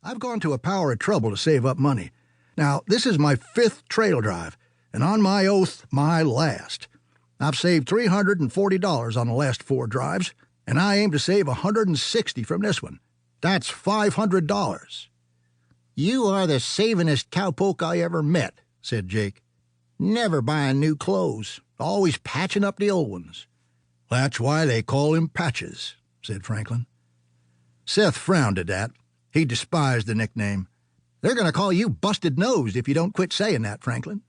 I've gone to a power of trouble to save up money. Now, this is my 5th trail drive, and on my oath, my last. I've saved $340 on the last 4 drives, and I aim to save $160 from this one. That's $500. You are the savin'est cowpoke I ever met, said Jake. Never buying new clothes, always patching up the old ones. That's why they call him Patches, said Franklin. Seth frowned at that. He despised the nickname. They're going to call you busted-nosed if you don't quit saying that, Franklin.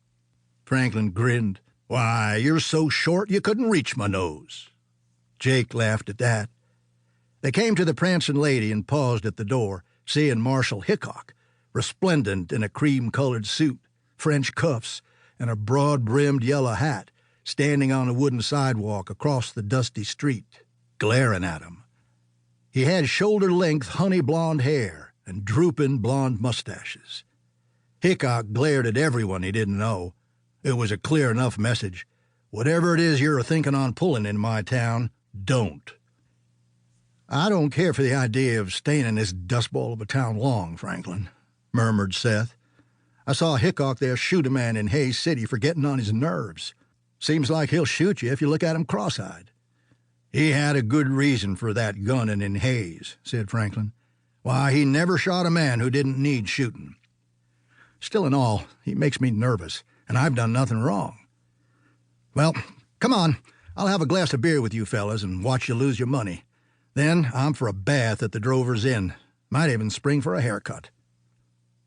Franklin grinned. Why, you're so short you couldn't reach my nose. Jake laughed at that. They came to the prancing lady and paused at the door, seeing Marshal Hickok, resplendent in a cream-colored suit, French cuffs, and a broad-brimmed yellow hat, standing on a wooden sidewalk across the dusty street, glaring at him. He had shoulder-length honey-blonde hair and drooping blonde mustaches. Hickok glared at everyone he didn't know. It was a clear enough message. Whatever it is you're thinking on pulling in my town, don't. I don't care for the idea of staying in this dustball of a town long, Franklin, murmured Seth. I saw Hickok there shoot a man in Hays City for getting on his nerves. Seems like he'll shoot you if you look at him cross-eyed. He had a good reason for that gunning in Hays, said Franklin. Why, he never shot a man who didn't need shooting. Still in all, he makes me nervous, and I've done nothing wrong. Well, come on. I'll have a glass of beer with you fellas and watch you lose your money. Then I'm for a bath at the Drover's Inn. Might even spring for a haircut.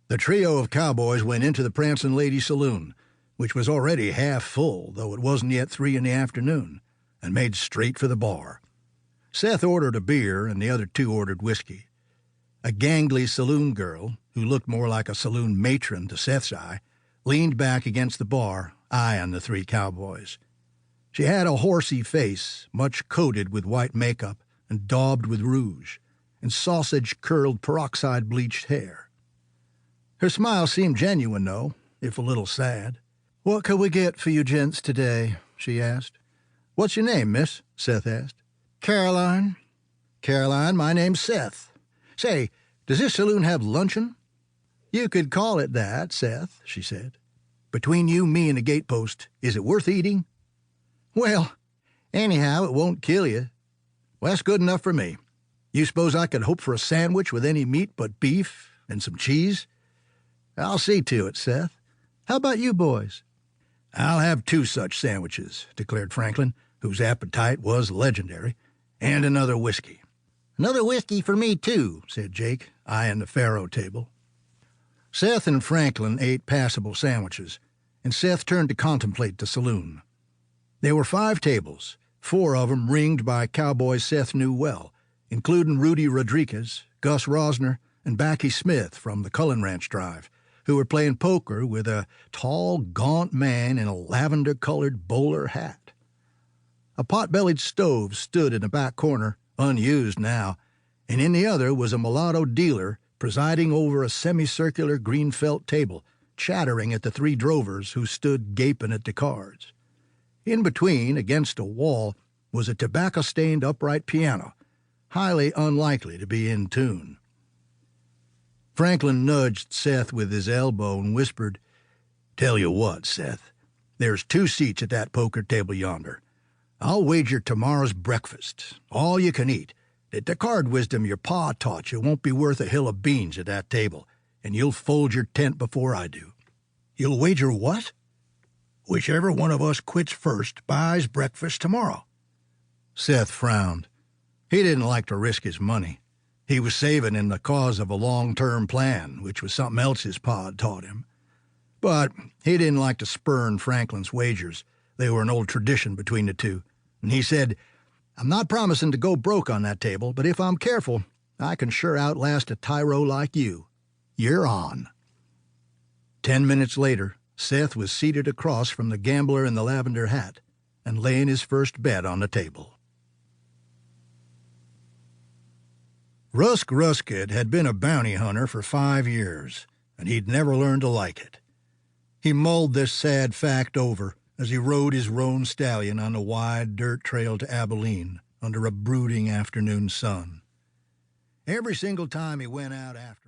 The trio of cowboys went into the Prancing Lady Saloon, which was already half full, though it wasn't yet 3 in the afternoon, and made straight for the bar. Seth ordered a beer, and the other 2 ordered whiskey. A gangly saloon girl, who looked more like a saloon matron to Seth's eye, leaned back against the bar, eyeing the 3 cowboys. She had a horsey face, much coated with white makeup and daubed with rouge, and sausage-curled peroxide-bleached hair. Her smile seemed genuine, though, if a little sad. "What can we get for you gents today?" she asked. "What's your name, miss?" Seth asked. "Caroline." "Caroline, my name's Seth. Say, does this saloon have luncheon?" "You could call it that, Seth," she said. "Between you, me, and the gatepost, is it worth eating?" "Well, anyhow, it won't kill you." "Well, that's good enough for me. You suppose I could hope for a sandwich with any meat but beef and some cheese?" "I'll see to it, Seth. How about you boys?" "I'll have 2 such sandwiches," declared Franklin, whose appetite was legendary, "and another whiskey." "Another whiskey for me, too," said Jake, eyeing the faro table. Seth and Franklin ate passable sandwiches, and Seth turned to contemplate the saloon. There were 5 tables, 4 of them ringed by cowboys Seth knew well, including Rudy Rodriguez, Gus Rosner, and Backy Smith from the Cullen Ranch Drive, who were playing poker with a tall, gaunt man in a lavender-colored bowler hat. A pot-bellied stove stood in the back corner, unused now, and in the other was a mulatto dealer presiding over a semicircular green felt table, chattering at the 3 drovers who stood gaping at the cards. In between, against a wall, was a tobacco-stained upright piano, highly unlikely to be in tune. Franklin nudged Seth with his elbow and whispered, "Tell you what, Seth, there's 2 seats at that poker table yonder. I'll wager tomorrow's breakfast, all you can eat, that the card wisdom your pa taught you won't be worth a hill of beans at that table, and you'll fold your tent before I do." "You'll wager what?" "Whichever one of us quits first buys breakfast tomorrow." Seth frowned. He didn't like to risk his money. He was saving in the cause of a long-term plan, which was something else his pa had taught him. But he didn't like to spurn Franklin's wagers. They were an old tradition between the 2. And he said, "I'm not promising to go broke on that table, but if I'm careful, I can sure outlast a tyro like you. You're on." 10 minutes later, Seth was seated across from the gambler in the lavender hat and laying his first bet on the table. Rusk Rusket had been a bounty hunter for 5 years, and he'd never learned to like it. He mulled this sad fact over as he rode his roan stallion on the wide dirt trail to Abilene under a brooding afternoon sun. Every single time he went out after